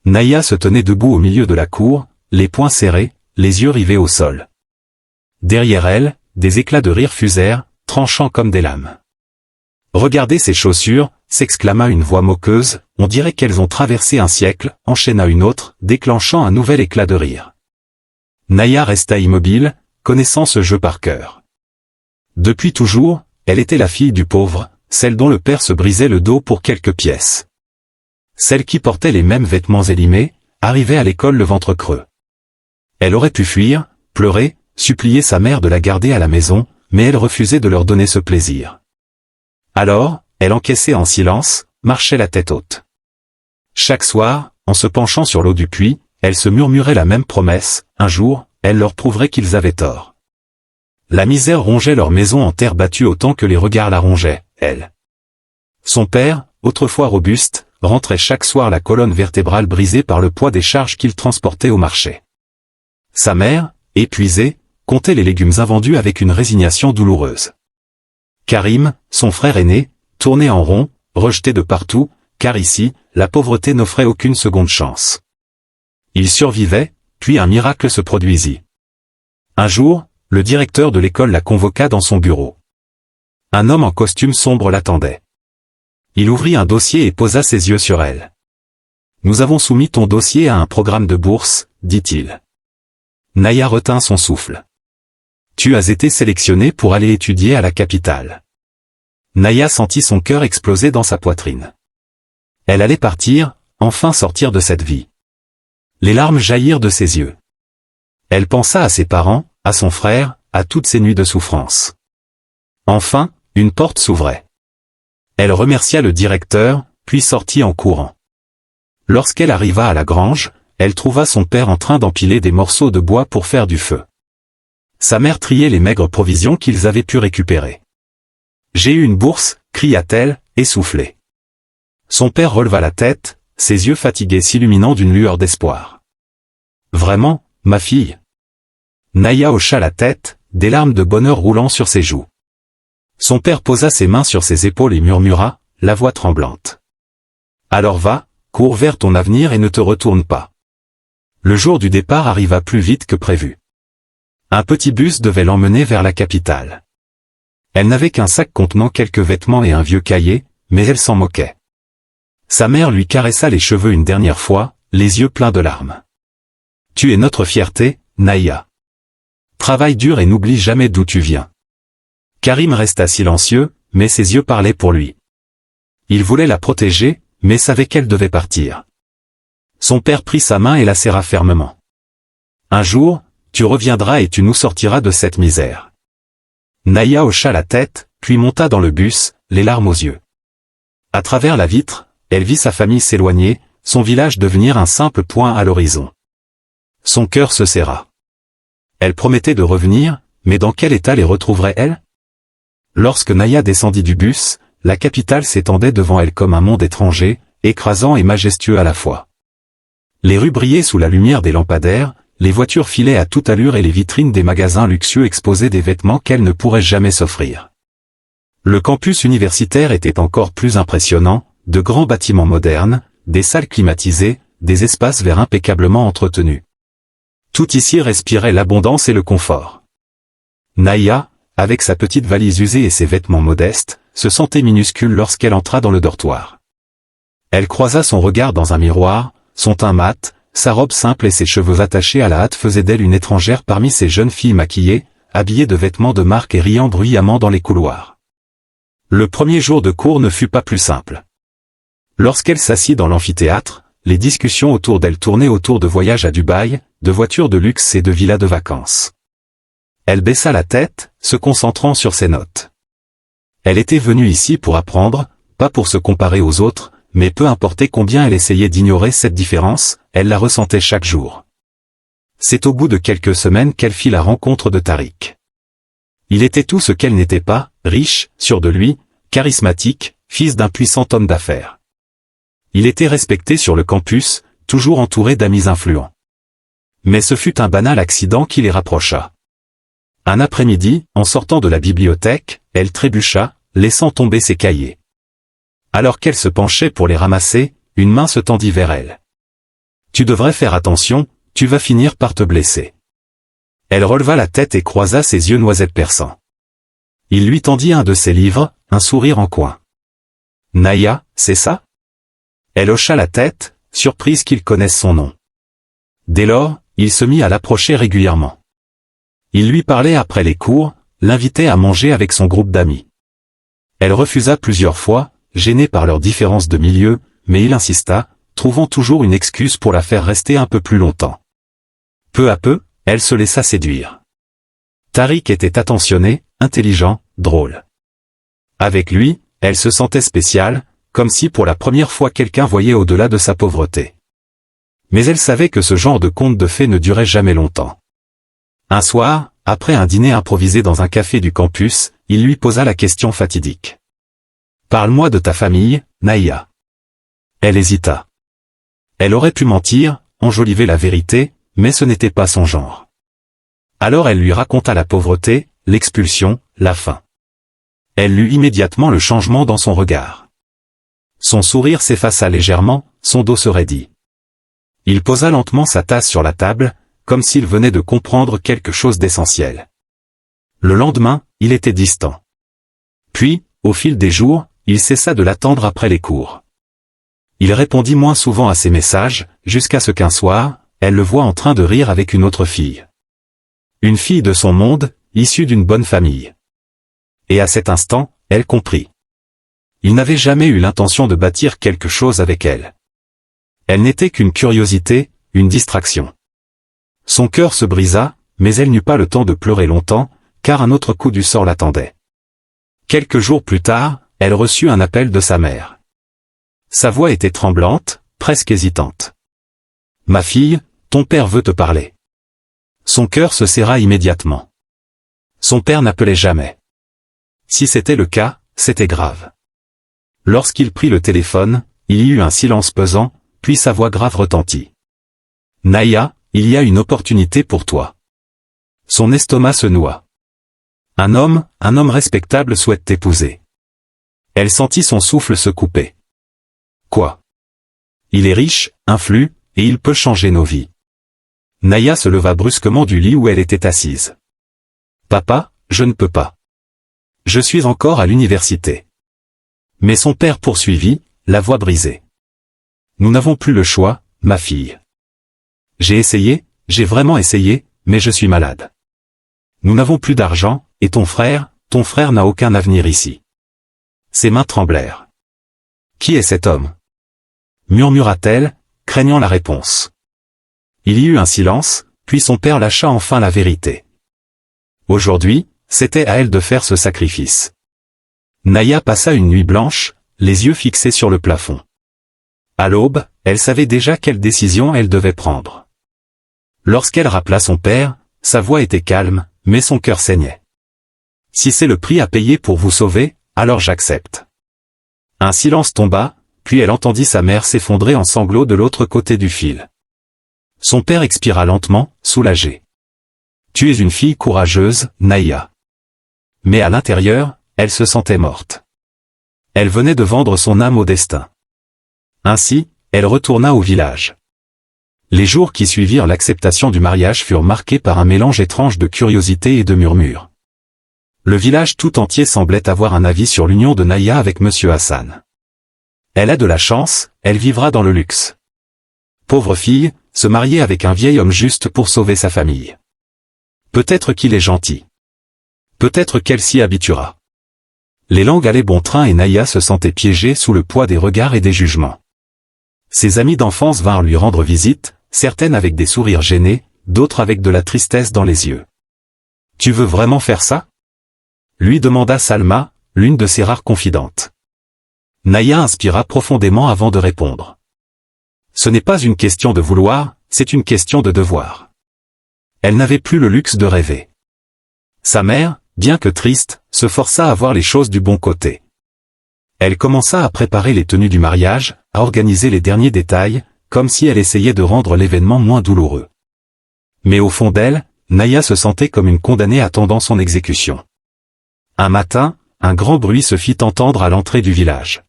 Naya se tenait debout au milieu de la cour, les poings serrés, les yeux rivés au sol. Derrière elle, des éclats de rire fusèrent, tranchant comme des lames. « Regardez ces chaussures !» s'exclama une voix moqueuse, « on dirait qu'elles ont traversé un siècle », enchaîna une autre, déclenchant un nouvel éclat de rire. Naya resta immobile, connaissant ce jeu par cœur. Depuis toujours, elle était la fille du pauvre, celle dont le père se brisait le dos pour quelques pièces. Celle qui portait les mêmes vêtements élimés, arrivait à l'école le ventre creux. Elle aurait pu fuir, pleurer, supplier sa mère de la garder à la maison, mais elle refusait de leur donner ce plaisir. Alors, elle encaissait en silence, marchait la tête haute. Chaque soir, en se penchant sur l'eau du puits, elle se murmurait la même promesse, un jour, elle leur prouverait qu'ils avaient tort. La misère rongeait leur maison en terre battue autant que les regards la rongeaient, elle. Son père, autrefois robuste, rentrait chaque soir la colonne vertébrale brisée par le poids des charges qu'il transportait au marché. Sa mère, épuisée, comptait les légumes invendus avec une résignation douloureuse. Karim, son frère aîné, tournait en rond, rejeté de partout, car ici, la pauvreté n'offrait aucune seconde chance. Il survivait, puis un miracle se produisit. Un jour, le directeur de l'école la convoqua dans son bureau. Un homme en costume sombre l'attendait. Il ouvrit un dossier et posa ses yeux sur elle. « Nous avons soumis ton dossier à un programme de bourse, dit-il. » Naya retint son souffle. « Tu as été sélectionnée pour aller étudier à la capitale. » Naya sentit son cœur exploser dans sa poitrine. Elle allait partir, enfin sortir de cette vie. Les larmes jaillirent de ses yeux. Elle pensa à ses parents, à son frère, à toutes ces nuits de souffrance. Enfin, une porte s'ouvrait. Elle remercia le directeur, puis sortit en courant. Lorsqu'elle arriva à la grange, elle trouva son père en train d'empiler des morceaux de bois pour faire du feu. Sa mère triait les maigres provisions qu'ils avaient pu récupérer. « J'ai eu une bourse !» cria-t-elle, essoufflée. Son père releva la tête, ses yeux fatigués s'illuminant d'une lueur d'espoir. « Vraiment, ma fille ?» Naya hocha la tête, des larmes de bonheur roulant sur ses joues. Son père posa ses mains sur ses épaules et murmura, la voix tremblante. « Alors va, cours vers ton avenir et ne te retourne pas. » Le jour du départ arriva plus vite que prévu. Un petit bus devait l'emmener vers la capitale. Elle n'avait qu'un sac contenant quelques vêtements et un vieux cahier, mais elle s'en moquait. Sa mère lui caressa les cheveux une dernière fois, les yeux pleins de larmes. « Tu es notre fierté, Naya. Travaille dur et n'oublie jamais d'où tu viens. » Karim resta silencieux, mais ses yeux parlaient pour lui. Il voulait la protéger, mais savait qu'elle devait partir. Son père prit sa main et la serra fermement. « Un jour, tu reviendras et tu nous sortiras de cette misère. » Naya hocha la tête, puis monta dans le bus, les larmes aux yeux. À travers la vitre, elle vit sa famille s'éloigner, son village devenir un simple point à l'horizon. Son cœur se serra. Elle promettait de revenir, mais dans quel état les retrouverait-elle? Lorsque Naya descendit du bus, la capitale s'étendait devant elle comme un monde étranger, écrasant et majestueux à la fois. Les rues brillaient sous la lumière des lampadaires, les voitures filaient à toute allure et les vitrines des magasins luxueux exposaient des vêtements qu'elle ne pourrait jamais s'offrir. Le campus universitaire était encore plus impressionnant, de grands bâtiments modernes, des salles climatisées, des espaces verts impeccablement entretenus. Tout ici respirait l'abondance et le confort. Naya, avec sa petite valise usée et ses vêtements modestes, se sentait minuscule lorsqu'elle entra dans le dortoir. Elle croisa son regard dans un miroir, son teint mat, sa robe simple et ses cheveux attachés à la hâte faisaient d'elle une étrangère parmi ces jeunes filles maquillées, habillées de vêtements de marque et riant bruyamment dans les couloirs. Le premier jour de cours ne fut pas plus simple. Lorsqu'elle s'assit dans l'amphithéâtre, les discussions autour d'elle tournaient autour de voyages à Dubaï, de voitures de luxe et de villas de vacances. Elle baissa la tête, se concentrant sur ses notes. Elle était venue ici pour apprendre, pas pour se comparer aux autres, mais peu importait combien elle essayait d'ignorer cette différence, elle la ressentait chaque jour. C'est au bout de quelques semaines qu'elle fit la rencontre de Tariq. Il était tout ce qu'elle n'était pas, riche, sûr de lui, charismatique, fils d'un puissant homme d'affaires. Il était respecté sur le campus, toujours entouré d'amis influents. Mais ce fut un banal accident qui les rapprocha. Un après-midi, en sortant de la bibliothèque, elle trébucha, laissant tomber ses cahiers. Alors qu'elle se penchait pour les ramasser, une main se tendit vers elle. Tu devrais faire attention, tu vas finir par te blesser. Elle releva la tête et croisa ses yeux noisettes perçants. Il lui tendit un de ses livres, un sourire en coin. Naya, c'est ça? Elle hocha la tête, surprise qu'il connaisse son nom. Dès lors, il se mit à l'approcher régulièrement. Il lui parlait après les cours, l'invitait à manger avec son groupe d'amis. Elle refusa plusieurs fois, gênée par leurs différences de milieu, mais il insista, trouvant toujours une excuse pour la faire rester un peu plus longtemps. Peu à peu, elle se laissa séduire. Tariq était attentionné, intelligent, drôle. Avec lui, elle se sentait spéciale, comme si pour la première fois quelqu'un voyait au-delà de sa pauvreté. Mais elle savait que ce genre de conte de fées ne durait jamais longtemps. Un soir, après un dîner improvisé dans un café du campus, il lui posa la question fatidique. « Parle-moi de ta famille, Naya. » Elle hésita. Elle aurait pu mentir, enjoliver la vérité, mais ce n'était pas son genre. Alors elle lui raconta la pauvreté, l'expulsion, la faim. Elle lut immédiatement le changement dans son regard. Son sourire s'effaça légèrement, son dos se raidit. Il posa lentement sa tasse sur la table, comme s'il venait de comprendre quelque chose d'essentiel. Le lendemain, il était distant. Puis, au fil des jours, il cessa de l'attendre après les cours. Il répondit moins souvent à ses messages, jusqu'à ce qu'un soir, elle le voit en train de rire avec une autre fille. Une fille de son monde, issue d'une bonne famille. Et à cet instant, elle comprit. Il n'avait jamais eu l'intention de bâtir quelque chose avec elle. Elle n'était qu'une curiosité, une distraction. Son cœur se brisa, mais elle n'eut pas le temps de pleurer longtemps, car un autre coup du sort l'attendait. Quelques jours plus tard, elle reçut un appel de sa mère. Sa voix était tremblante, presque hésitante. « Ma fille, ton père veut te parler. » Son cœur se serra immédiatement. Son père n'appelait jamais. Si c'était le cas, c'était grave. Lorsqu'il prit le téléphone, il y eut un silence pesant, puis sa voix grave retentit. « Naya, il y a une opportunité pour toi. » Son estomac se noua. Un homme respectable souhaite t'épouser. Elle sentit son souffle se couper. Quoi? Il est riche, influent, et il peut changer nos vies. Naya se leva brusquement du lit où elle était assise. Papa, je ne peux pas. Je suis encore à l'université. Mais son père poursuivit, la voix brisée. Nous n'avons plus le choix, ma fille. J'ai essayé, j'ai vraiment essayé, mais je suis malade. Nous n'avons plus d'argent, et ton frère n'a aucun avenir ici. Ses mains tremblèrent. Qui est cet homme? Murmura-t-elle, craignant la réponse. Il y eut un silence, puis son père lâcha enfin la vérité. Aujourd'hui, c'était à elle de faire ce sacrifice. Naya passa une nuit blanche, les yeux fixés sur le plafond. À l'aube, elle savait déjà quelle décision elle devait prendre. Lorsqu'elle rappela son père, sa voix était calme, mais son cœur saignait. Si c'est le prix à payer pour vous sauver, alors j'accepte. Un silence tomba, puis elle entendit sa mère s'effondrer en sanglots de l'autre côté du fil. Son père expira lentement, soulagé. Tu es une fille courageuse, Naya. Mais à l'intérieur, elle se sentait morte. Elle venait de vendre son âme au destin. Ainsi, elle retourna au village. Les jours qui suivirent l'acceptation du mariage furent marqués par un mélange étrange de curiosité et de murmures. Le village tout entier semblait avoir un avis sur l'union de Naya avec Monsieur Hassan. Elle a de la chance, elle vivra dans le luxe. Pauvre fille, se marier avec un vieil homme juste pour sauver sa famille. Peut-être qu'il est gentil. Peut-être qu'elle s'y habituera. Les langues allaient bon train et Naya se sentait piégée sous le poids des regards et des jugements. Ses amies d'enfance vinrent lui rendre visite, certaines avec des sourires gênés, d'autres avec de la tristesse dans les yeux. « Tu veux vraiment faire ça ?» lui demanda Salma, l'une de ses rares confidentes. Naya inspira profondément avant de répondre. Ce n'est pas une question de vouloir, c'est une question de devoir. Elle n'avait plus le luxe de rêver. Sa mère, bien que triste, se força à voir les choses du bon côté. Elle commença à préparer les tenues du mariage, à organiser les derniers détails, comme si elle essayait de rendre l'événement moins douloureux. Mais au fond d'elle, Naya se sentait comme une condamnée attendant son exécution. Un matin, un grand bruit se fit entendre à l'entrée du village.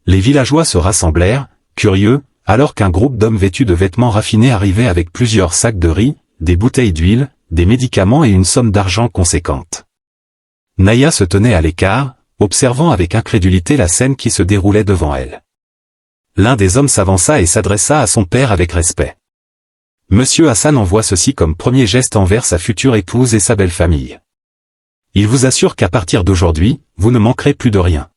Les villageois se rassemblèrent, curieux, alors qu'un groupe d'hommes vêtus de vêtements raffinés arrivait avec plusieurs sacs de riz, des bouteilles d'huile, des médicaments et une somme d'argent conséquente. Naya se tenait à l'écart, observant avec incrédulité la scène qui se déroulait devant elle. L'un des hommes s'avança et s'adressa à son père avec respect. Monsieur Hassan envoie ceci comme premier geste envers sa future épouse et sa belle famille. Il vous assure qu'à partir d'aujourd'hui, vous ne manquerez plus de rien.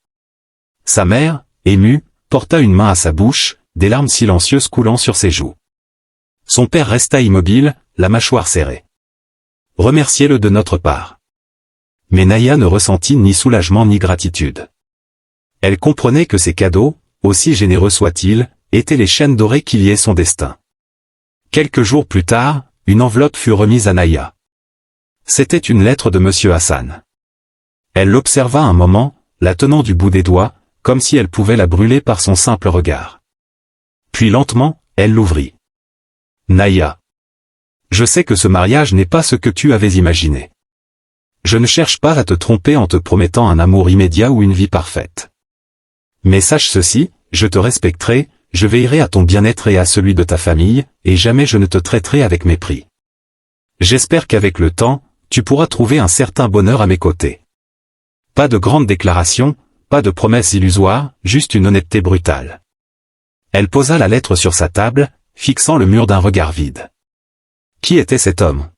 Sa mère, émue, porta une main à sa bouche, des larmes silencieuses coulant sur ses joues. Son père resta immobile, la mâchoire serrée. Remerciez-le de notre part. Mais Naya ne ressentit ni soulagement ni gratitude. Elle comprenait que ces cadeaux, aussi généreux soient-ils, étaient les chaînes dorées qui liaient son destin. Quelques jours plus tard, une enveloppe fut remise à Naya. C'était une lettre de Monsieur Hassan. Elle l'observa un moment, la tenant du bout des doigts, comme si elle pouvait la brûler par son simple regard. Puis lentement, elle l'ouvrit. Naya. Je sais que ce mariage n'est pas ce que tu avais imaginé. Je ne cherche pas à te tromper en te promettant un amour immédiat ou une vie parfaite. Mais sache ceci, je te respecterai, je veillerai à ton bien-être et à celui de ta famille, et jamais je ne te traiterai avec mépris. J'espère qu'avec le temps, tu pourras trouver un certain bonheur à mes côtés. Pas de grandes déclarations, pas de promesses illusoires, juste une honnêteté brutale. Elle posa la lettre sur sa table, fixant le mur d'un regard vide. Qui était cet homme?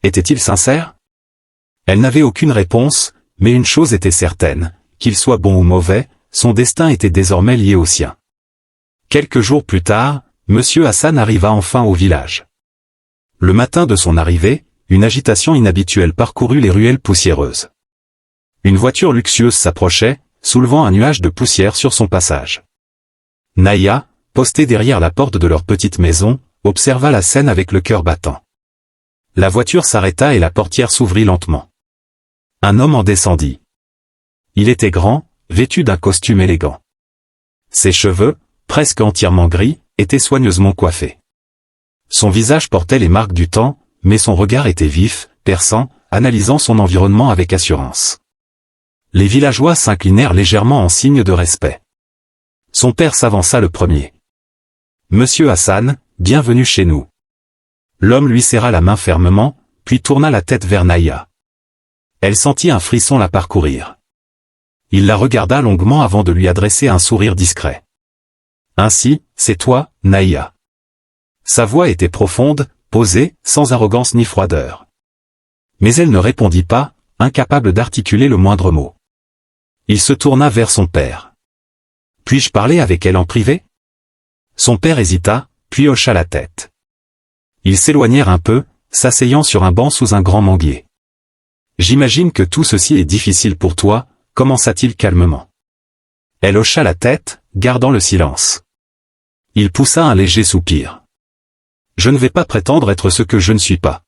Était-il sincère? Elle n'avait aucune réponse, mais une chose était certaine, qu'il soit bon ou mauvais, son destin était désormais lié au sien. Quelques jours plus tard, Monsieur Hassan arriva enfin au village. Le matin de son arrivée, une agitation inhabituelle parcourut les ruelles poussiéreuses. Une voiture luxueuse s'approchait, soulevant un nuage de poussière sur son passage. Naya, postée derrière la porte de leur petite maison, observa la scène avec le cœur battant. La voiture s'arrêta et la portière s'ouvrit lentement. Un homme en descendit. Il était grand, vêtu d'un costume élégant. Ses cheveux, presque entièrement gris, étaient soigneusement coiffés. Son visage portait les marques du temps, mais son regard était vif, perçant, analysant son environnement avec assurance. Les villageois s'inclinèrent légèrement en signe de respect. Son père s'avança le premier. « Monsieur Hassan, bienvenue chez nous. » L'homme lui serra la main fermement, puis tourna la tête vers Naya. Elle sentit un frisson la parcourir. Il la regarda longuement avant de lui adresser un sourire discret. « Ainsi, c'est toi, Naya. » Sa voix était profonde, posée, sans arrogance ni froideur. Mais elle ne répondit pas, incapable d'articuler le moindre mot. Il se tourna vers son père. « Puis-je parler avec elle en privé ?» Son père hésita, puis hocha la tête. Ils s'éloignèrent un peu, s'asseyant sur un banc sous un grand manguier. « J'imagine que tout ceci est difficile pour toi, » commença-t-il calmement. Elle hocha la tête, gardant le silence. Il poussa un léger soupir. « Je ne vais pas prétendre être ce que je ne suis pas.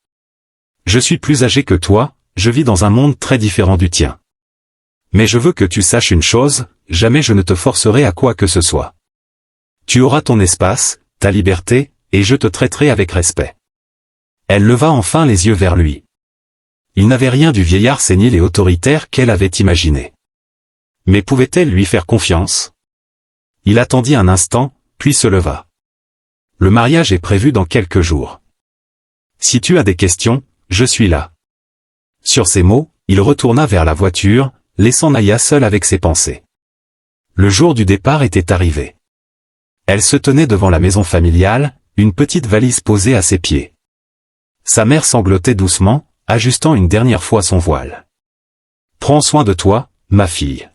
Je suis plus âgé que toi, je vis dans un monde très différent du tien. Mais je veux que tu saches une chose, jamais je ne te forcerai à quoi que ce soit. Tu auras ton espace, ta liberté, et je te traiterai avec respect. » Elle leva enfin les yeux vers lui. Il n'avait rien du vieillard sénile et autoritaire qu'elle avait imaginé. Mais pouvait-elle lui faire confiance? Il attendit un instant, puis se leva. « Le mariage est prévu dans quelques jours. Si tu as des questions, je suis là. » Sur ces mots, il retourna vers la voiture, laissant Naya seule avec ses pensées. Le jour du départ était arrivé. Elle se tenait devant la maison familiale, une petite valise posée à ses pieds. Sa mère sanglotait doucement, ajustant une dernière fois son voile. « Prends soin de toi, ma fille. »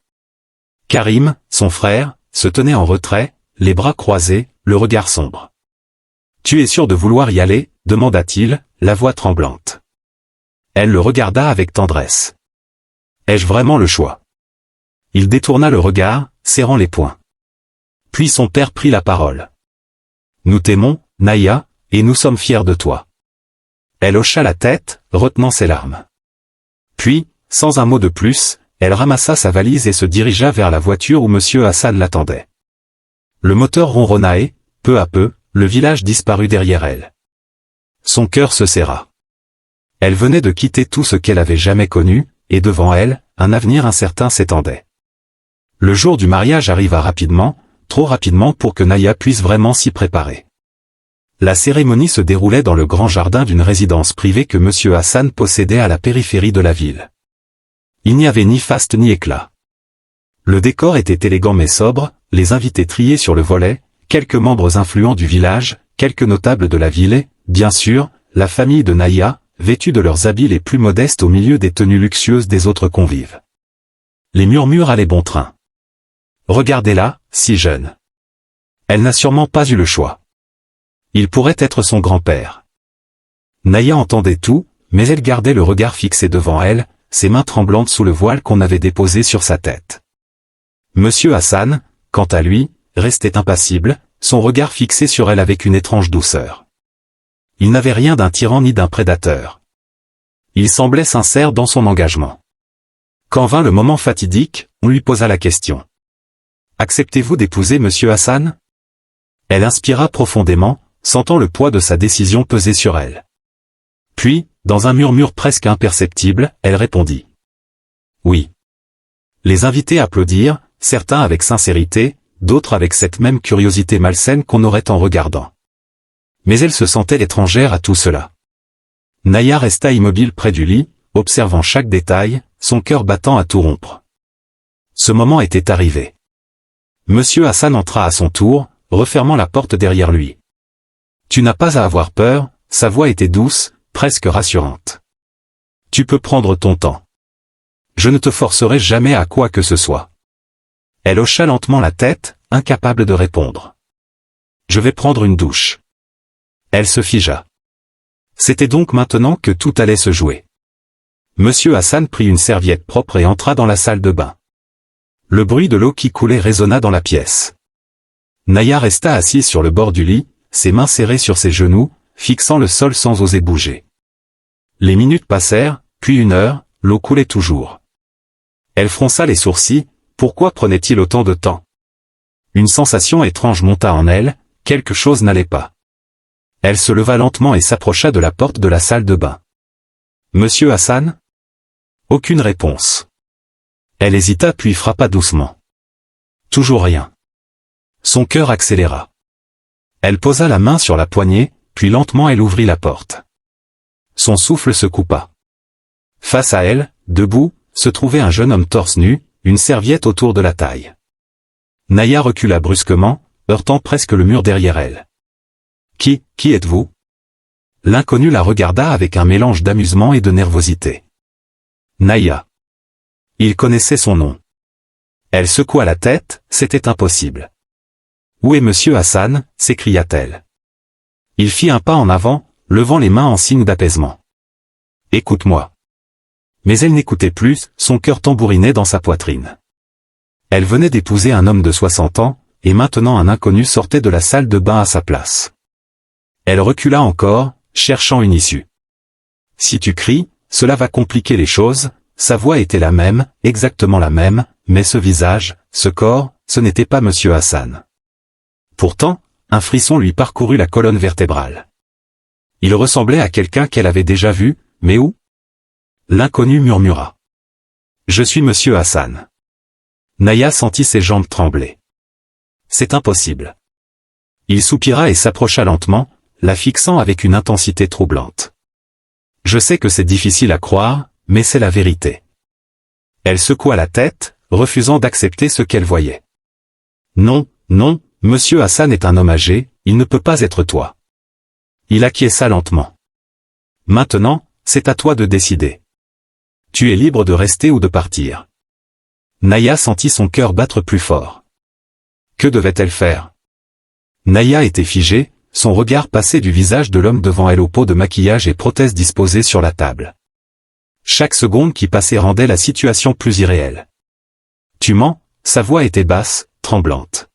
Karim, son frère, se tenait en retrait, les bras croisés, le regard sombre. « Tu es sûr de vouloir y aller ?» demanda-t-il, la voix tremblante. Elle le regarda avec tendresse. « Ai-je vraiment le choix ?» Il détourna le regard, serrant les poings. Puis son père prit la parole. « Nous t'aimons, Naya, et nous sommes fiers de toi. » Elle hocha la tête, retenant ses larmes. Puis, sans un mot de plus, elle ramassa sa valise et se dirigea vers la voiture où Monsieur Hassan l'attendait. Le moteur ronronna et, peu à peu, le village disparut derrière elle. Son cœur se serra. Elle venait de quitter tout ce qu'elle avait jamais connu, et devant elle, un avenir incertain s'étendait. Le jour du mariage arriva rapidement, trop rapidement pour que Naya puisse vraiment s'y préparer. La cérémonie se déroulait dans le grand jardin d'une résidence privée que M. Hassan possédait à la périphérie de la ville. Il n'y avait ni faste ni éclat. Le décor était élégant mais sobre, les invités triés sur le volet, quelques membres influents du village, quelques notables de la ville et, bien sûr, la famille de Naya, vêtus de leurs habits les plus modestes au milieu des tenues luxueuses des autres convives. Les murmures allaient bon train. Regardez-la, si jeune. Elle n'a sûrement pas eu le choix. Il pourrait être son grand-père. Naya entendait tout, mais elle gardait le regard fixé devant elle, ses mains tremblantes sous le voile qu'on avait déposé sur sa tête. Monsieur Hassan, quant à lui, restait impassible, son regard fixé sur elle avec une étrange douceur. Il n'avait rien d'un tyran ni d'un prédateur. Il semblait sincère dans son engagement. Quand vint le moment fatidique, on lui posa la question. « Acceptez-vous d'épouser Monsieur Hassan ?» Elle inspira profondément, sentant le poids de sa décision peser sur elle. Puis, dans un murmure presque imperceptible, elle répondit. « Oui. » Les invités applaudirent, certains avec sincérité, d'autres avec cette même curiosité malsaine qu'on aurait en regardant. Mais elle se sentait étrangère à tout cela. Naya resta immobile près du lit, observant chaque détail, son cœur battant à tout rompre. Ce moment était arrivé. Monsieur Hassan entra à son tour, refermant la porte derrière lui. « Tu n'as pas à avoir peur », sa voix était douce, presque rassurante. « Tu peux prendre ton temps. Je ne te forcerai jamais à quoi que ce soit. » Elle hocha lentement la tête, incapable de répondre. « Je vais prendre une douche. » Elle se figea. C'était donc maintenant que tout allait se jouer. Monsieur Hassan prit une serviette propre et entra dans la salle de bain. Le bruit de l'eau qui coulait résonna dans la pièce. Naya resta assise sur le bord du lit, ses mains serrées sur ses genoux, fixant le sol sans oser bouger. Les minutes passèrent, puis 1 heure, l'eau coulait toujours. Elle fronça les sourcils, pourquoi prenait-il autant de temps? Une sensation étrange monta en elle, quelque chose n'allait pas. Elle se leva lentement et s'approcha de la porte de la salle de bain. « Monsieur Hassan ?» Aucune réponse. Elle hésita puis frappa doucement. Toujours rien. Son cœur accéléra. Elle posa la main sur la poignée, puis lentement elle ouvrit la porte. Son souffle se coupa. Face à elle, debout, se trouvait un jeune homme torse nu, une serviette autour de la taille. Naya recula brusquement, heurtant presque le mur derrière elle. « Qui êtes-vous » L'inconnu la regarda avec un mélange d'amusement et de nervosité. Naya. Il connaissait son nom. Elle secoua la tête, c'était impossible. « Où est Monsieur Hassan » s'écria-t-elle. Il fit un pas en avant, levant les mains en signe d'apaisement. « Écoute-moi. » Mais elle n'écoutait plus, son cœur tambourinait dans sa poitrine. Elle venait d'épouser un homme de 60 ans, et maintenant un inconnu sortait de la salle de bain à sa place. Elle recula encore, cherchant une issue. « Si tu cries, cela va compliquer les choses », sa voix était la même, exactement la même, mais ce visage, ce corps, ce n'était pas Monsieur Hassan. Pourtant, un frisson lui parcourut la colonne vertébrale. Il ressemblait à quelqu'un qu'elle avait déjà vu, mais où? L'inconnu murmura. « Je suis Monsieur Hassan. » Naya sentit ses jambes trembler. « C'est impossible. » Il soupira et s'approcha lentement, la fixant avec une intensité troublante. « Je sais que c'est difficile à croire, mais c'est la vérité. » Elle secoua la tête, refusant d'accepter ce qu'elle voyait. « Non, non, Monsieur Hassan est un homme âgé, il ne peut pas être toi. » Il acquiesça lentement. « Maintenant, c'est à toi de décider. Tu es libre de rester ou de partir. » Naya sentit son cœur battre plus fort. Que devait-elle faire? Naya était figée, son regard passait du visage de l'homme devant elle au pot de maquillage et prothèses disposées sur la table. Chaque seconde qui passait rendait la situation plus irréelle. « Tu mens » sa voix était basse, tremblante.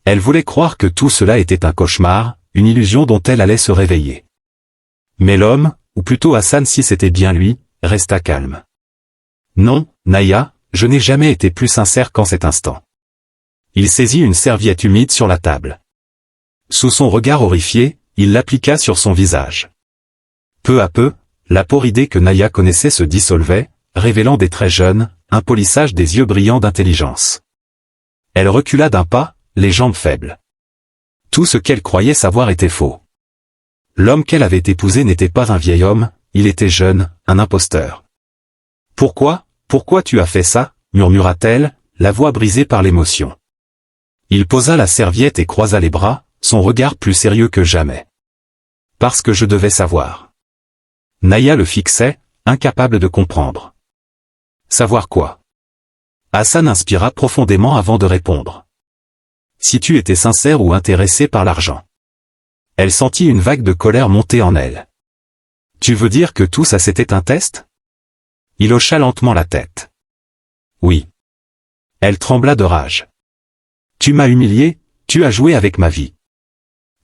Elle voulait croire que tout cela était un cauchemar, une illusion dont elle allait se réveiller. Mais l'homme, ou plutôt Hassan si c'était bien lui, resta calme. « Non, Naya, je n'ai jamais été plus sincère qu'en cet instant. » Il saisit une serviette humide sur la table. Sous son regard horrifié, il l'appliqua sur son visage. Peu à peu, la pauvre idée que Naya connaissait se dissolvait, révélant des traits jeunes, un polissage des yeux brillants d'intelligence. Elle recula d'un pas, les jambes faibles. Tout ce qu'elle croyait savoir était faux. L'homme qu'elle avait épousé n'était pas un vieil homme, il était jeune, un imposteur. « Pourquoi tu as fait ça ?» murmura-t-elle, la voix brisée par l'émotion. Il posa la serviette et croisa les bras, son regard plus sérieux que jamais. « Parce que je devais savoir. » Naya le fixait, incapable de comprendre. « Savoir quoi ?» Hassan inspira profondément avant de répondre. « Si tu étais sincère ou intéressé par l'argent. » Elle sentit une vague de colère monter en elle. « Tu veux dire que tout ça c'était un test ?» Il hocha lentement la tête. « Oui. » Elle trembla de rage. « Tu m'as humilié, tu as joué avec ma vie. »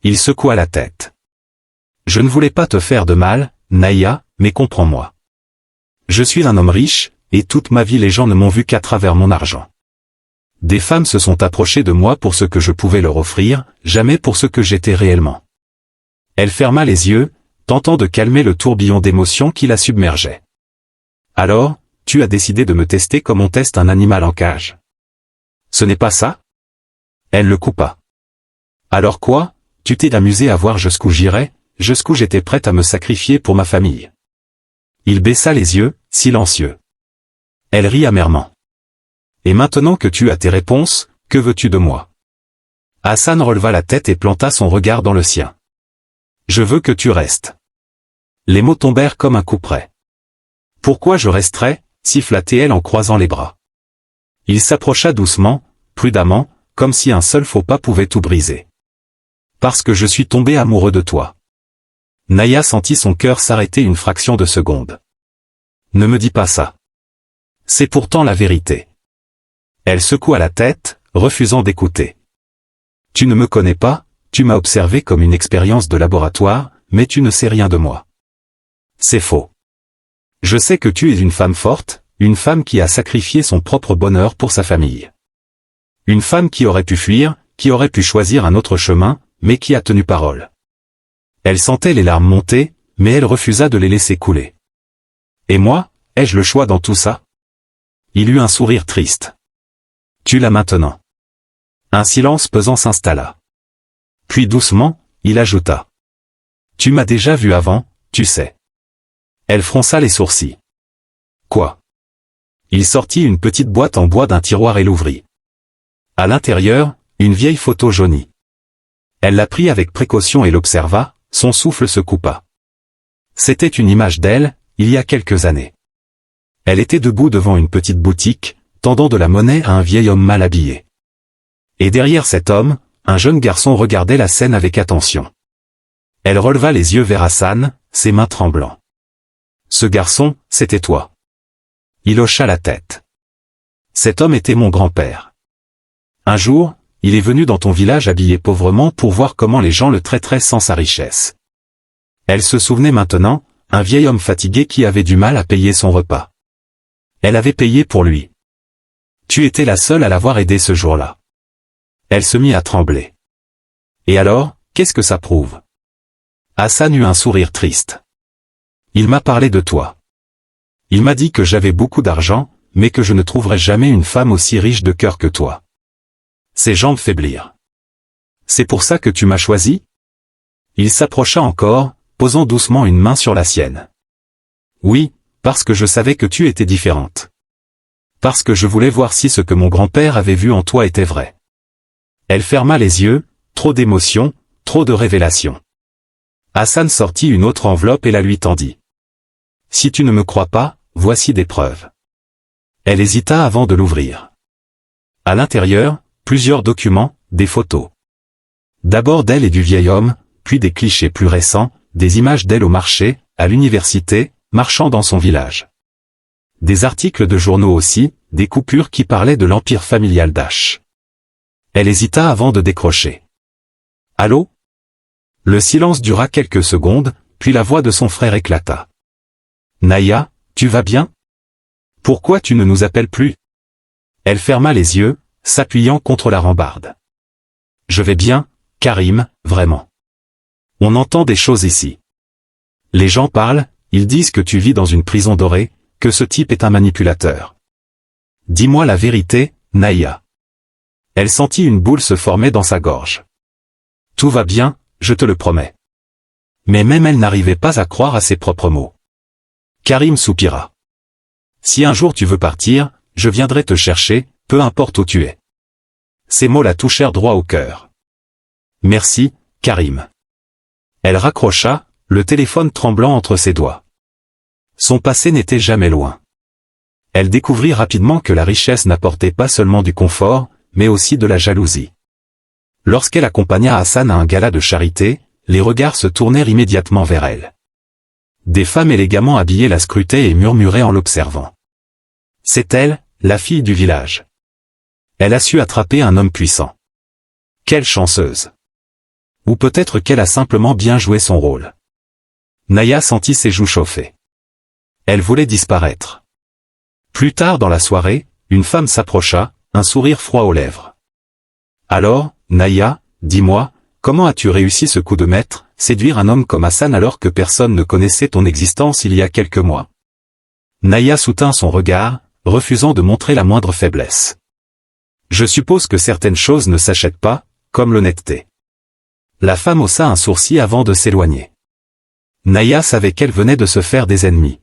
Il secoua la tête. « Je ne voulais pas te faire de mal, Naya, mais comprends-moi. Je suis un homme riche, et toute ma vie les gens ne m'ont vu qu'à travers mon argent. Des femmes se sont approchées de moi pour ce que je pouvais leur offrir, jamais pour ce que j'étais réellement. » Elle ferma les yeux, tentant de calmer le tourbillon d'émotions qui la submergeait. « Alors, tu as décidé de me tester comme on teste un animal en cage. Ce n'est pas ça ?» Elle le coupa. « Alors quoi, tu t'es amusé à voir jusqu'où j'irais, jusqu'où j'étais prête à me sacrifier pour ma famille. » Il baissa les yeux, silencieux. Elle rit amèrement. « Et maintenant que tu as tes réponses, que veux-tu de moi ?» Hassan releva la tête et planta son regard dans le sien. « Je veux que tu restes. » Les mots tombèrent comme un couperet. « Pourquoi je resterais ?» siffla-t-elle en croisant les bras. Il s'approcha doucement, prudemment, comme si un seul faux pas pouvait tout briser. « Parce que je suis tombé amoureux de toi. » Naya sentit son cœur s'arrêter une fraction de seconde. « Ne me dis pas ça. C'est pourtant la vérité. » Elle secoua la tête, refusant d'écouter. « Tu ne me connais pas, tu m'as observé comme une expérience de laboratoire, mais tu ne sais rien de moi. » C'est faux. Je sais que tu es une femme forte, une femme qui a sacrifié son propre bonheur pour sa famille. Une femme qui aurait pu fuir, qui aurait pu choisir un autre chemin, mais qui a tenu parole. Elle sentait les larmes monter, mais elle refusa de les laisser couler. Et moi, ai-je le choix dans tout ça? Il eut un sourire triste. Tu l'as maintenant. Un silence pesant s'installa. Puis doucement, il ajouta. Tu m'as déjà vu avant, tu sais. Elle fronça les sourcils. Quoi? Il sortit une petite boîte en bois d'un tiroir et l'ouvrit. À l'intérieur, une vieille photo jaunie. Elle la prit avec précaution et l'observa, son souffle se coupa. C'était une image d'elle, il y a quelques années. Elle était debout devant une petite boutique, tendant de la monnaie à un vieil homme mal habillé. Et derrière cet homme, un jeune garçon regardait la scène avec attention. Elle releva les yeux vers Hassan, ses mains tremblant. Ce garçon, c'était toi. Il hocha la tête. Cet homme était mon grand-père. Un jour, il est venu dans ton village habillé pauvrement pour voir comment les gens le traiteraient sans sa richesse. Elle se souvenait maintenant, un vieil homme fatigué qui avait du mal à payer son repas. Elle avait payé pour lui. Tu étais la seule à l'avoir aidé ce jour-là. Elle se mit à trembler. Et alors, qu'est-ce que ça prouve? Hassan eut un sourire triste. Il m'a parlé de toi. Il m'a dit que j'avais beaucoup d'argent, mais que je ne trouverais jamais une femme aussi riche de cœur que toi. Ses jambes faiblirent. C'est pour ça que tu m'as choisi? Il s'approcha encore, posant doucement une main sur la sienne. Oui, parce que je savais que tu étais différente. Parce que je voulais voir si ce que mon grand-père avait vu en toi était vrai. Elle ferma les yeux, trop d'émotion, trop de révélations. Hassan sortit une autre enveloppe et la lui tendit. Si tu ne me crois pas, voici des preuves. Elle hésita avant de l'ouvrir. À l'intérieur, plusieurs documents, des photos. D'abord d'elle et du vieil homme, puis des clichés plus récents, des images d'elle au marché, à l'université, marchant dans son village. Des articles de journaux aussi, des coupures qui parlaient de l'empire familial d'Ash. Elle hésita avant de décrocher. Allô? Le silence dura quelques secondes, puis la voix de son frère éclata. Naya, tu vas bien? Pourquoi tu ne nous appelles plus? Elle ferma les yeux, s'appuyant contre la rambarde. Je vais bien, Karim, vraiment. On entend des choses ici. Les gens parlent, ils disent que tu vis dans une prison dorée, que ce type est un manipulateur. Dis-moi la vérité, Naya. Elle sentit une boule se former dans sa gorge. Tout va bien, je te le promets. Mais même elle n'arrivait pas à croire à ses propres mots. Karim soupira. Si un jour tu veux partir, je viendrai te chercher, peu importe où tu es. Ces mots la touchèrent droit au cœur. Merci, Karim. Elle raccrocha, le téléphone tremblant entre ses doigts. Son passé n'était jamais loin. Elle découvrit rapidement que la richesse n'apportait pas seulement du confort, mais aussi de la jalousie. Lorsqu'elle accompagna Hassan à un gala de charité, les regards se tournèrent immédiatement vers elle. Des femmes élégamment habillées la scrutaient et murmuraient en l'observant. C'est elle, la fille du village. Elle a su attraper un homme puissant. Quelle chanceuse. Ou peut-être qu'elle a simplement bien joué son rôle. Naya sentit ses joues chauffer. Elle voulait disparaître. Plus tard dans la soirée, une femme s'approcha, un sourire froid aux lèvres. Alors, Naya, dis-moi, comment as-tu réussi ce coup de maître, séduire un homme comme Hassan alors que personne ne connaissait ton existence il y a quelques mois? Naya soutint son regard, refusant de montrer la moindre faiblesse. Je suppose que certaines choses ne s'achètent pas, comme l'honnêteté. La femme haussa un sourcil avant de s'éloigner. Naya savait qu'elle venait de se faire des ennemis.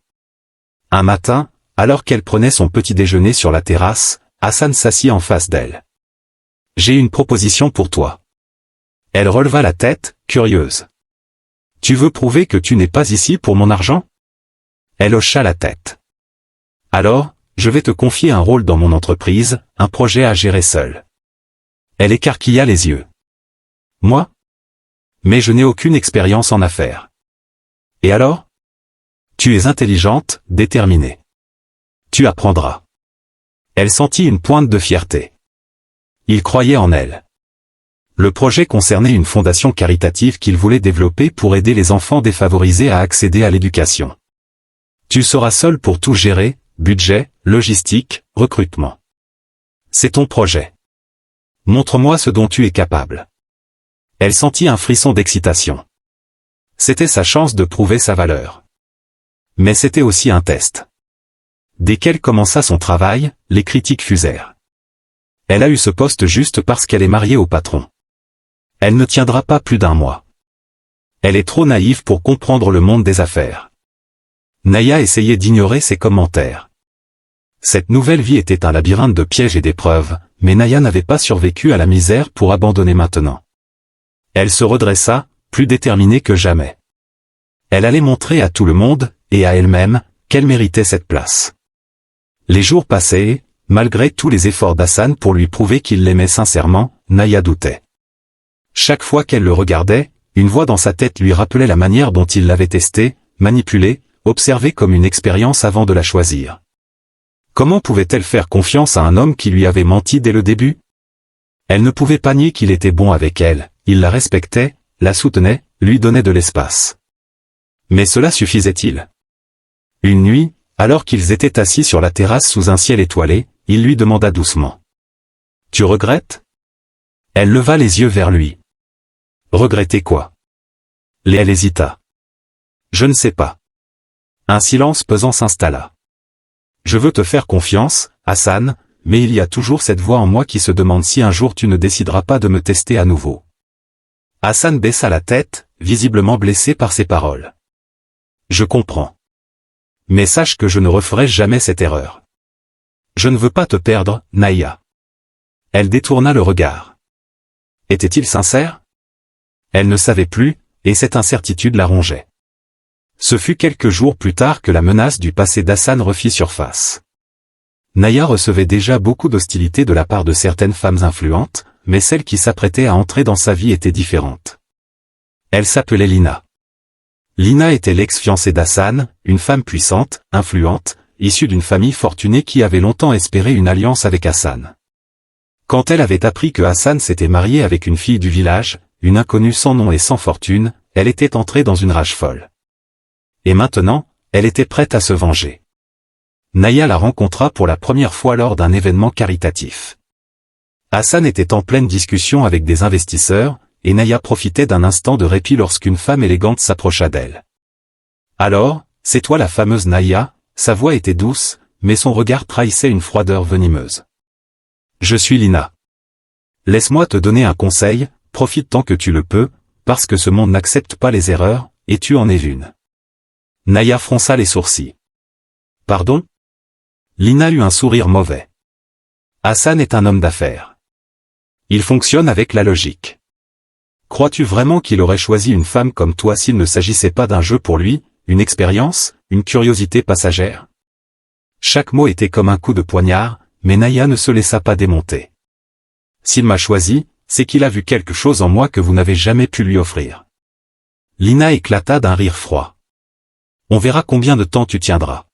Un matin, alors qu'elle prenait son petit déjeuner sur la terrasse, Hassan s'assit en face d'elle. J'ai une proposition pour toi. Elle releva la tête, curieuse. Tu veux prouver que tu n'es pas ici pour mon argent? Elle hocha la tête. Alors, je vais te confier un rôle dans mon entreprise, un projet à gérer seul. Elle écarquilla les yeux. Moi? Mais je n'ai aucune expérience en affaires. Et alors? Tu es intelligente, déterminée. Tu apprendras. Elle sentit une pointe de fierté. Il croyait en elle. Le projet concernait une fondation caritative qu'il voulait développer pour aider les enfants défavorisés à accéder à l'éducation. Tu seras seul pour tout gérer, budget, logistique, recrutement. C'est ton projet. Montre-moi ce dont tu es capable. Elle sentit un frisson d'excitation. C'était sa chance de prouver sa valeur. Mais c'était aussi un test. Dès qu'elle commença son travail, les critiques fusèrent. Elle a eu ce poste juste parce qu'elle est mariée au patron. Elle ne tiendra pas plus d'un mois. Elle est trop naïve pour comprendre le monde des affaires. Naya essayait d'ignorer ses commentaires. Cette nouvelle vie était un labyrinthe de pièges et d'épreuves, mais Naya n'avait pas survécu à la misère pour abandonner maintenant. Elle se redressa, plus déterminée que jamais. Elle allait montrer à tout le monde, et à elle-même, qu'elle méritait cette place. Les jours passaient, malgré tous les efforts d'Hassan pour lui prouver qu'il l'aimait sincèrement, Naya doutait. Chaque fois qu'elle le regardait, une voix dans sa tête lui rappelait la manière dont il l'avait testée, manipulée, observée comme une expérience avant de la choisir. Comment pouvait-elle faire confiance à un homme qui lui avait menti dès le début? Elle ne pouvait pas nier qu'il était bon avec elle, il la respectait, la soutenait, lui donnait de l'espace. Mais cela suffisait-il? Une nuit, alors qu'ils étaient assis sur la terrasse sous un ciel étoilé, il lui demanda doucement. « Tu regrettes ?» Elle leva les yeux vers lui. « Regretter quoi ?» Elle hésita. « Je ne sais pas. » Un silence pesant s'installa. « Je veux te faire confiance, Hassan, mais il y a toujours cette voix en moi qui se demande si un jour tu ne décideras pas de me tester à nouveau. » Hassan baissa la tête, visiblement blessé par ses paroles. « Je comprends. Mais sache que je ne referai jamais cette erreur. Je ne veux pas te perdre, Naya. » Elle détourna le regard. Était-il sincère? Elle ne savait plus, et cette incertitude la rongeait. Ce fut quelques jours plus tard que la menace du passé d'Hassan refit surface. Naya recevait déjà beaucoup d'hostilité de la part de certaines femmes influentes, mais celle qui s'apprêtait à entrer dans sa vie était différente. Elle s'appelait Lina. Lina était l'ex-fiancée d'Hassan, une femme puissante, influente, issue d'une famille fortunée qui avait longtemps espéré une alliance avec Hassan. Quand elle avait appris que Hassan s'était marié avec une fille du village, une inconnue sans nom et sans fortune, elle était entrée dans une rage folle. Et maintenant, elle était prête à se venger. Naya la rencontra pour la première fois lors d'un événement caritatif. Hassan était en pleine discussion avec des investisseurs, et Naya profitait d'un instant de répit lorsqu'une femme élégante s'approcha d'elle. « Alors, c'est toi la fameuse Naya ?» Sa voix était douce, mais son regard trahissait une froideur venimeuse. « Je suis Lina. » Laisse-moi te donner un conseil, profite tant que tu le peux, parce que ce monde n'accepte pas les erreurs, et tu en es l'une. Naya fronça les sourcils. Pardon? Lina eut un sourire mauvais. Hassan est un homme d'affaires. Il fonctionne avec la logique. Crois-tu vraiment qu'il aurait choisi une femme comme toi s'il ne s'agissait pas d'un jeu pour lui, une expérience, une curiosité passagère? Chaque mot était comme un coup de poignard, mais Naya ne se laissa pas démonter. S'il m'a choisi, c'est qu'il a vu quelque chose en moi que vous n'avez jamais pu lui offrir. Lina éclata d'un rire froid. On verra combien de temps tu tiendras.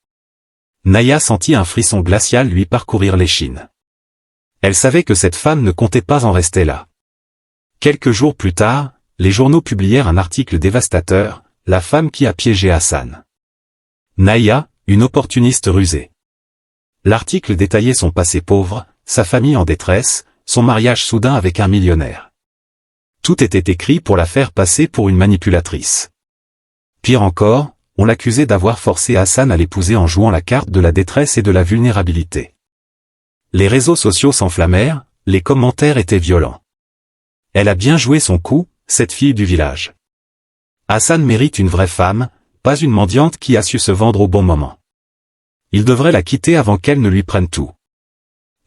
Naya sentit un frisson glacial lui parcourir l'échine. Elle savait que cette femme ne comptait pas en rester là. Quelques jours plus tard, les journaux publièrent un article dévastateur, la femme qui a piégé Hassan. Naya, une opportuniste rusée. L'article détaillait son passé pauvre, sa famille en détresse, son mariage soudain avec un millionnaire. Tout était écrit pour la faire passer pour une manipulatrice. Pire encore, on l'accusait d'avoir forcé Hassan à l'épouser en jouant la carte de la détresse et de la vulnérabilité. Les réseaux sociaux s'enflammèrent, les commentaires étaient violents. Elle a bien joué son coup, cette fille du village. Hassan mérite une vraie femme, pas une mendiante qui a su se vendre au bon moment. Il devrait la quitter avant qu'elle ne lui prenne tout.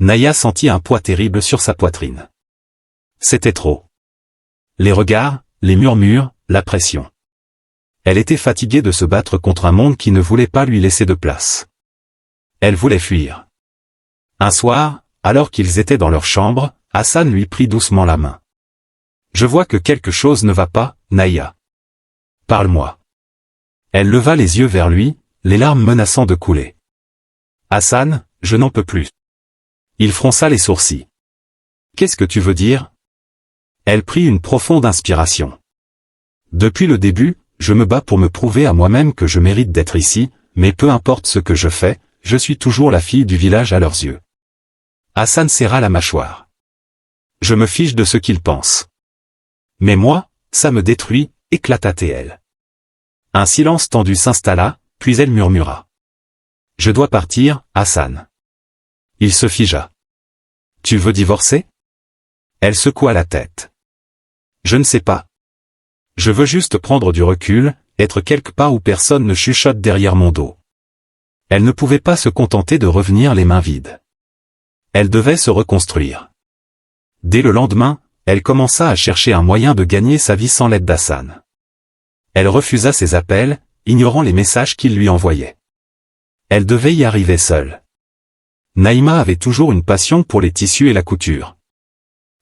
Naya sentit un poids terrible sur sa poitrine. C'était trop. Les regards, les murmures, la pression. Elle était fatiguée de se battre contre un monde qui ne voulait pas lui laisser de place. Elle voulait fuir. Un soir, alors qu'ils étaient dans leur chambre, Hassan lui prit doucement la main. « Je vois que quelque chose ne va pas, Naya. Parle-moi. » Elle leva les yeux vers lui, les larmes menaçant de couler. « Hassan, je n'en peux plus. » Il fronça les sourcils. « Qu'est-ce que tu veux dire ?» Elle prit une profonde inspiration. « Depuis le début, je me bats pour me prouver à moi-même que je mérite d'être ici, mais peu importe ce que je fais, je suis toujours la fille du village à leurs yeux. » Hassan serra la mâchoire. « Je me fiche de ce qu'ils pensent. Mais moi, ça me détruit, éclata-t-elle. Un silence tendu s'installa, puis elle murmura. « Je dois partir, Hassan. » Il se figea. « Tu veux divorcer ?» Elle secoua la tête. « Je ne sais pas. Je veux juste prendre du recul, être quelque part où personne ne chuchote derrière mon dos. » Elle ne pouvait pas se contenter de revenir les mains vides. Elle devait se reconstruire. Dès le lendemain, elle commença à chercher un moyen de gagner sa vie sans l'aide d'Hassan. Elle refusa ses appels, ignorant les messages qu'il lui envoyait. Elle devait y arriver seule. Naïma avait toujours une passion pour les tissus et la couture.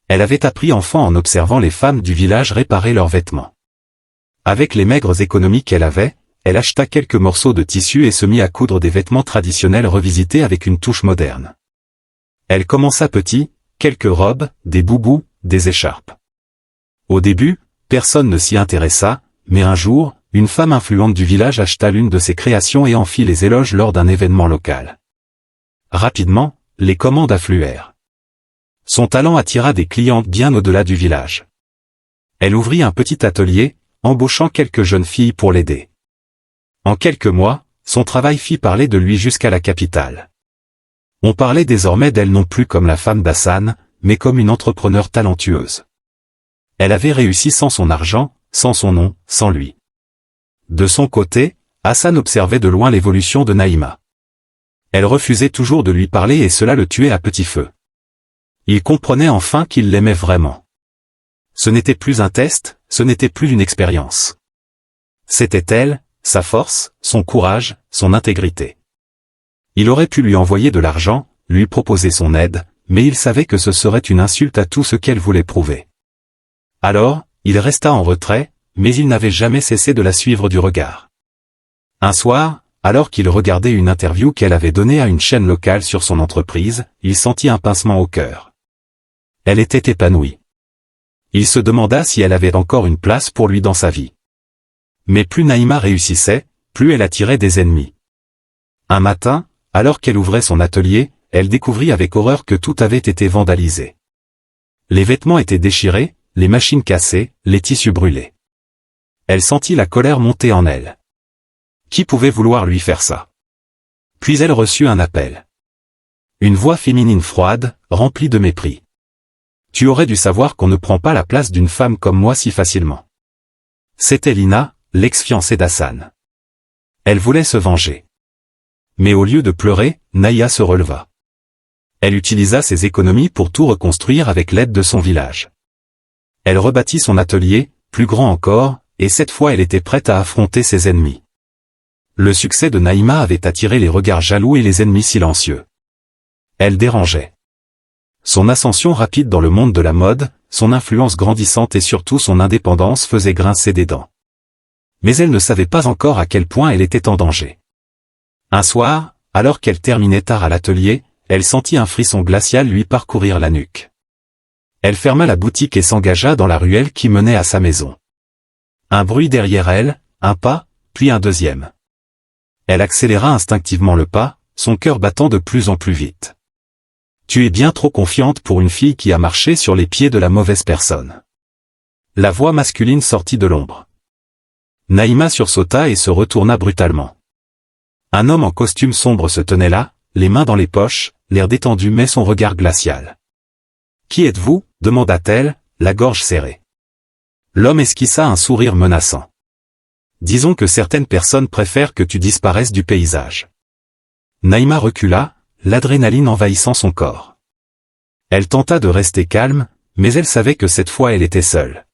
Elle avait appris enfant en observant les femmes du village réparer leurs vêtements. Avec les maigres économies qu'elle avait, elle acheta quelques morceaux de tissu et se mit à coudre des vêtements traditionnels revisités avec une touche moderne. Elle commença petit, quelques robes, des boubous, des écharpes. Au début, personne ne s'y intéressa, mais un jour, une femme influente du village acheta l'une de ses créations et en fit les éloges lors d'un événement local. Rapidement, les commandes affluèrent. Son talent attira des clientes bien au-delà du village. Elle ouvrit un petit atelier, embauchant quelques jeunes filles pour l'aider. En quelques mois, son travail fit parler de lui jusqu'à la capitale. On parlait désormais d'elle non plus comme la femme d'Hassan, mais comme une entrepreneure talentueuse. Elle avait réussi sans son argent, sans son nom, sans lui. De son côté, Hassan observait de loin l'évolution de Naïma. Elle refusait toujours de lui parler et cela le tuait à petit feu. Il comprenait enfin qu'il l'aimait vraiment. Ce n'était plus un test, ce n'était plus une expérience. C'était elle, sa force, son courage, son intégrité. Il aurait pu lui envoyer de l'argent, lui proposer son aide, mais il savait que ce serait une insulte à tout ce qu'elle voulait prouver. Alors, il resta en retrait, mais il n'avait jamais cessé de la suivre du regard. Un soir, alors qu'il regardait une interview qu'elle avait donnée à une chaîne locale sur son entreprise, il sentit un pincement au cœur. Elle était épanouie. Il se demanda si elle avait encore une place pour lui dans sa vie. Mais plus Naïma réussissait, plus elle attirait des ennemis. Un matin, alors qu'elle ouvrait son atelier, elle découvrit avec horreur que tout avait été vandalisé. Les vêtements étaient déchirés, les machines cassées, les tissus brûlés. Elle sentit la colère monter en elle. Qui pouvait vouloir lui faire ça? Puis elle reçut un appel. Une voix féminine froide, remplie de mépris. Tu aurais dû savoir qu'on ne prend pas la place d'une femme comme moi si facilement. C'était Lina, l'ex-fiancée d'Hassan. Elle voulait se venger. Mais au lieu de pleurer, Naïa se releva. Elle utilisa ses économies pour tout reconstruire avec l'aide de son village. Elle rebâtit son atelier, plus grand encore, et cette fois elle était prête à affronter ses ennemis. Le succès de Naïma avait attiré les regards jaloux et les ennemis silencieux. Elle dérangeait. Son ascension rapide dans le monde de la mode, son influence grandissante et surtout son indépendance faisaient grincer des dents. Mais elle ne savait pas encore à quel point elle était en danger. Un soir, alors qu'elle terminait tard à l'atelier, elle sentit un frisson glacial lui parcourir la nuque. Elle ferma la boutique et s'engagea dans la ruelle qui menait à sa maison. Un bruit derrière elle, un pas, puis un deuxième. Elle accéléra instinctivement le pas, son cœur battant de plus en plus vite. Tu es bien trop confiante pour une fille qui a marché sur les pieds de la mauvaise personne. La voix masculine sortit de l'ombre. Naïma sursauta et se retourna brutalement. Un homme en costume sombre se tenait là, les mains dans les poches, l'air détendu mais son regard glacial. « Qui êtes-vous » demanda-t-elle, la gorge serrée. L'homme esquissa un sourire menaçant. « Disons que certaines personnes préfèrent que tu disparaisses du paysage. » Naïma recula, l'adrénaline envahissant son corps. Elle tenta de rester calme, mais elle savait que cette fois elle était seule.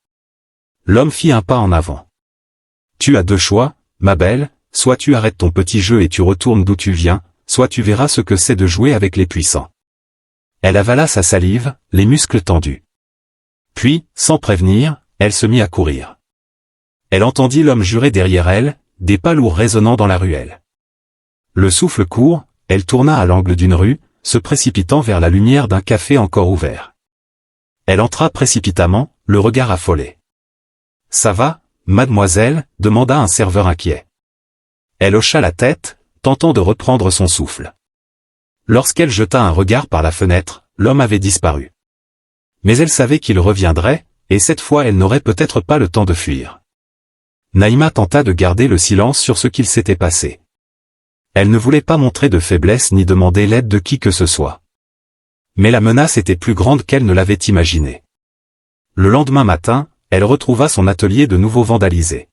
L'homme fit un pas en avant. « Tu as deux choix, ma belle, soit tu arrêtes ton petit jeu et tu retournes d'où tu viens, soit tu verras ce que c'est de jouer avec les puissants. » Elle avala sa salive, les muscles tendus. Puis, sans prévenir, elle se mit à courir. Elle entendit l'homme jurer derrière elle, des pas lourds résonnant dans la ruelle. Le souffle court, elle tourna à l'angle d'une rue, se précipitant vers la lumière d'un café encore ouvert. Elle entra précipitamment, le regard affolé. « Ça va, mademoiselle » demanda un serveur inquiet. Elle hocha la tête, tentant de reprendre son souffle. Lorsqu'elle jeta un regard par la fenêtre, l'homme avait disparu. Mais elle savait qu'il reviendrait, et cette fois elle n'aurait peut-être pas le temps de fuir. Naïma tenta de garder le silence sur ce qu'il s'était passé. Elle ne voulait pas montrer de faiblesse ni demander l'aide de qui que ce soit. Mais la menace était plus grande qu'elle ne l'avait imaginé. Le lendemain matin, elle retrouva son atelier de nouveau vandalisé.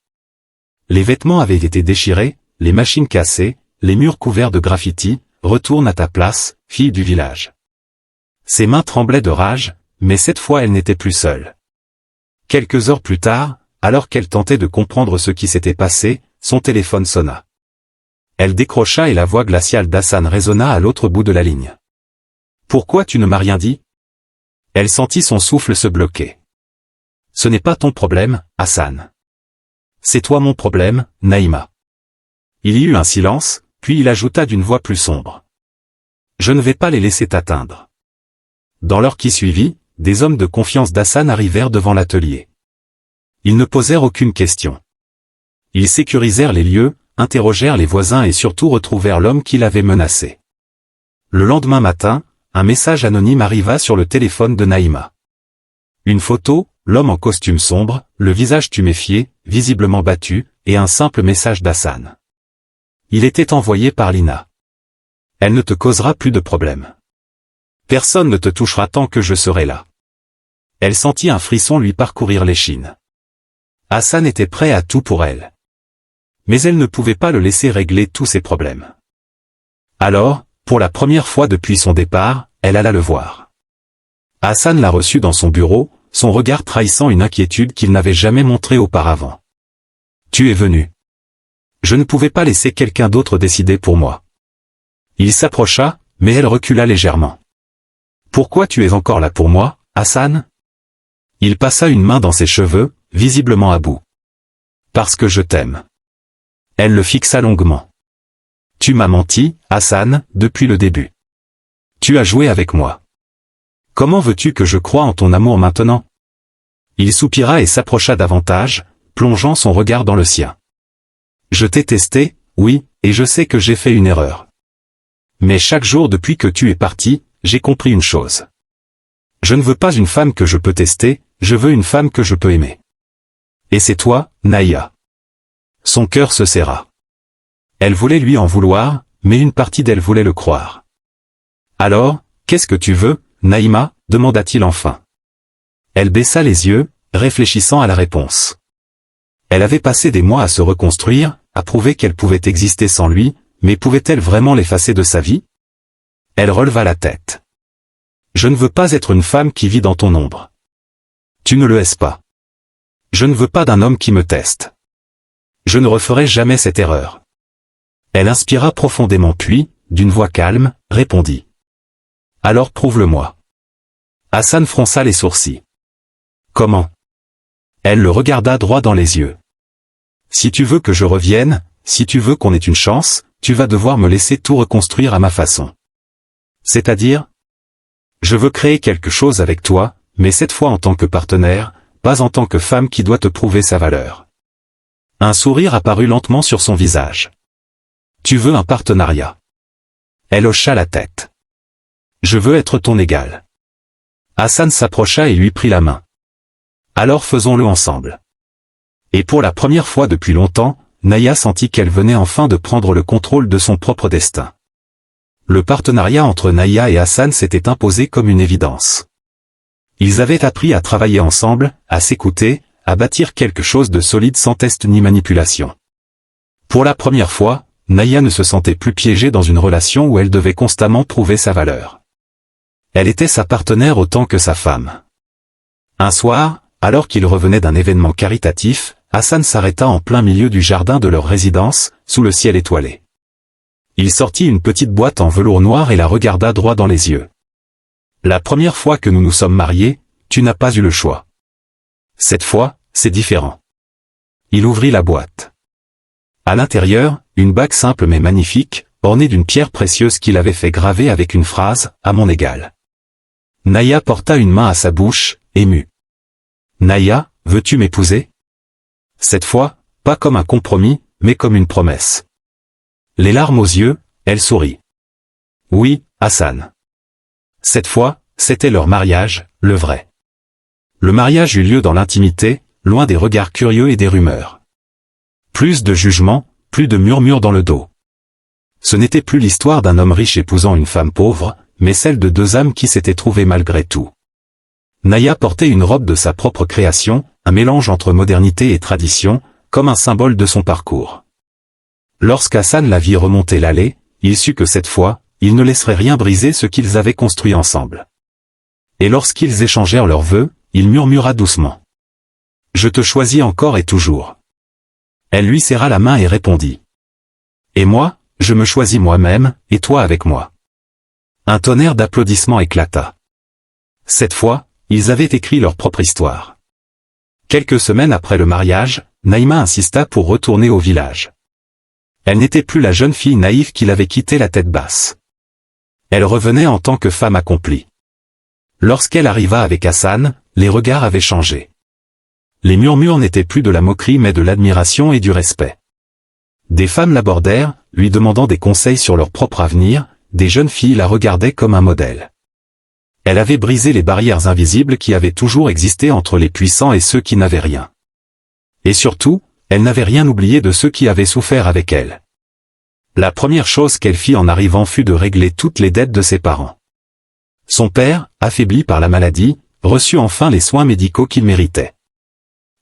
Les vêtements avaient été déchirés, les machines cassées, les murs couverts de graffitis. « Retourne à ta place, fille du village. » Ses mains tremblaient de rage, mais cette fois elle n'était plus seule. Quelques heures plus tard, alors qu'elle tentait de comprendre ce qui s'était passé, son téléphone sonna. Elle décrocha et la voix glaciale d'Hassan résonna à l'autre bout de la ligne. « Pourquoi tu ne m'as rien dit ?» Elle sentit son souffle se bloquer. « Ce n'est pas ton problème, Hassan. C'est toi mon problème, Naïma. » Il y eut un silence, puis il ajouta d'une voix plus sombre. « Je ne vais pas les laisser t'atteindre. » Dans l'heure qui suivit, des hommes de confiance d'Hassan arrivèrent devant l'atelier. Ils ne posèrent aucune question. Ils sécurisèrent les lieux, interrogèrent les voisins et surtout retrouvèrent l'homme qui l'avait menacé. Le lendemain matin, un message anonyme arriva sur le téléphone de Naïma. Une photo, l'homme en costume sombre, le visage tuméfié, visiblement battu, et un simple message d'Hassan. Il était envoyé par Lina. « Elle ne te causera plus de problème. Personne ne te touchera tant que je serai là. » Elle sentit un frisson lui parcourir l'échine. Hassan était prêt à tout pour elle. Mais elle ne pouvait pas le laisser régler tous ses problèmes. Alors, pour la première fois depuis son départ, elle alla le voir. Hassan la reçut dans son bureau, son regard trahissant une inquiétude qu'il n'avait jamais montrée auparavant. « Tu es venu. Je ne pouvais pas laisser quelqu'un d'autre décider pour moi. » Il s'approcha, mais elle recula légèrement. « Pourquoi tu es encore là pour moi, Hassan ?» Il passa une main dans ses cheveux, visiblement à bout. « Parce que je t'aime. » Elle le fixa longuement. « Tu m'as menti, Hassan, depuis le début. Tu as joué avec moi. Comment veux-tu que je croie en ton amour maintenant ?» Il soupira et s'approcha davantage, plongeant son regard dans le sien. « Je t'ai testé, oui, et je sais que j'ai fait une erreur. Mais chaque jour depuis que tu es parti, j'ai compris une chose. Je ne veux pas une femme que je peux tester, je veux une femme que je peux aimer. Et c'est toi, Naïa. » Son cœur se serra. Elle voulait lui en vouloir, mais une partie d'elle voulait le croire. « Alors, qu'est-ce que tu veux, Naïma ?» demanda-t-il enfin. Elle baissa les yeux, réfléchissant à la réponse. Elle avait passé des mois à se reconstruire, à prouver qu'elle pouvait exister sans lui, mais pouvait-elle vraiment l'effacer de sa vie? Elle releva la tête. Je ne veux pas être une femme qui vit dans ton ombre. Tu ne le es pas. Je ne veux pas d'un homme qui me teste. Je ne referai jamais cette erreur. Elle inspira profondément puis, d'une voix calme, répondit. Alors prouve-le-moi. Hassan fronça les sourcils. Comment? Elle le regarda droit dans les yeux. Si tu veux que je revienne, si tu veux qu'on ait une chance, tu vas devoir me laisser tout reconstruire à ma façon. C'est-à-dire? Je veux créer quelque chose avec toi, mais cette fois en tant que partenaire, pas en tant que femme qui doit te prouver sa valeur. Un sourire apparut lentement sur son visage. Tu veux un partenariat. Elle hocha la tête. Je veux être ton égal. Hassan s'approcha et lui prit la main. Alors faisons-le ensemble. Et pour la première fois depuis longtemps, Naya sentit qu'elle venait enfin de prendre le contrôle de son propre destin. Le partenariat entre Naya et Hassan s'était imposé comme une évidence. Ils avaient appris à travailler ensemble, à s'écouter, à bâtir quelque chose de solide sans test ni manipulation. Pour la première fois, Naya ne se sentait plus piégée dans une relation où elle devait constamment prouver sa valeur. Elle était sa partenaire autant que sa femme. Un soir, alors qu'il revenait d'un événement caritatif, Hassan s'arrêta en plein milieu du jardin de leur résidence, sous le ciel étoilé. Il sortit une petite boîte en velours noir et la regarda droit dans les yeux. La première fois que nous nous sommes mariés, tu n'as pas eu le choix. Cette fois, c'est différent. Il ouvrit la boîte. À l'intérieur, une bague simple mais magnifique, ornée d'une pierre précieuse qu'il avait fait graver avec une phrase, à mon égal. Naya porta une main à sa bouche, émue. Naya, veux-tu m'épouser? Cette fois, pas comme un compromis, mais comme une promesse. Les larmes aux yeux, elle sourit. Oui, Hassan. Cette fois, c'était leur mariage, le vrai. Le mariage eut lieu dans l'intimité, loin des regards curieux et des rumeurs. Plus de jugement, plus de murmures dans le dos. Ce n'était plus l'histoire d'un homme riche épousant une femme pauvre, mais celle de deux âmes qui s'étaient trouvées malgré tout. Naya portait une robe de sa propre création, un mélange entre modernité et tradition, comme un symbole de son parcours. Lorsqu'Hassan la vit remonter l'allée, il sut que cette fois, il ne laisserait rien briser ce qu'ils avaient construit ensemble. Et lorsqu'ils échangèrent leurs vœux, il murmura doucement. « Je te choisis encore et toujours. » Elle lui serra la main et répondit. « Et moi, je me choisis moi-même, et toi avec moi. » Un tonnerre d'applaudissements éclata. Cette fois, ils avaient écrit leur propre histoire. Quelques semaines après le mariage, Naïma insista pour retourner au village. Elle n'était plus la jeune fille naïve qui l'avait quittée la tête basse. Elle revenait en tant que femme accomplie. Lorsqu'elle arriva avec Hassan, les regards avaient changé. Les murmures n'étaient plus de la moquerie mais de l'admiration et du respect. Des femmes l'abordèrent, lui demandant des conseils sur leur propre avenir, des jeunes filles la regardaient comme un modèle. Elle avait brisé les barrières invisibles qui avaient toujours existé entre les puissants et ceux qui n'avaient rien. Et surtout, elle n'avait rien oublié de ceux qui avaient souffert avec elle. La première chose qu'elle fit en arrivant fut de régler toutes les dettes de ses parents. Son père, affaibli par la maladie, reçut enfin les soins médicaux qu'il méritait.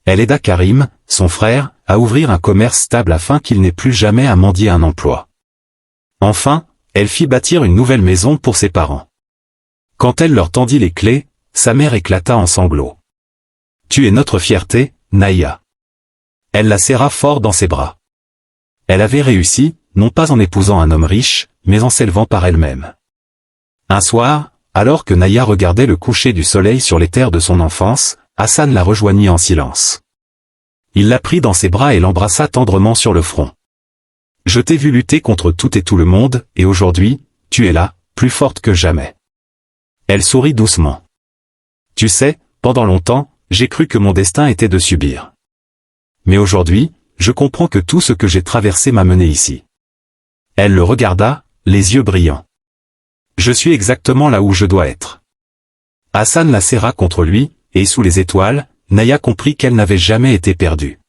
Elle aida Karim, son frère, à ouvrir un commerce stable afin qu'il n'ait plus jamais à mendier un emploi. Enfin, elle fit bâtir une nouvelle maison pour ses parents. Quand elle leur tendit les clés, sa mère éclata en sanglots. « Tu es notre fierté, Naya. » Elle la serra fort dans ses bras. Elle avait réussi, non pas en épousant un homme riche, mais en s'élevant par elle-même. Un soir, alors que Naya regardait le coucher du soleil sur les terres de son enfance, Hassan la rejoignit en silence. Il la prit dans ses bras et l'embrassa tendrement sur le front. « Je t'ai vu lutter contre tout et tout le monde, et aujourd'hui, tu es là, plus forte que jamais. » Elle sourit doucement. « Tu sais, pendant longtemps, j'ai cru que mon destin était de subir. Mais aujourd'hui, je comprends que tout ce que j'ai traversé m'a mené ici. » Elle le regarda, les yeux brillants. « Je suis exactement là où je dois être. » Hassan la serra contre lui, et sous les étoiles, Naya comprit qu'elle n'avait jamais été perdue.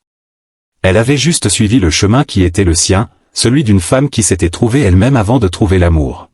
Elle avait juste suivi le chemin qui était le sien, celui d'une femme qui s'était trouvée elle-même avant de trouver l'amour.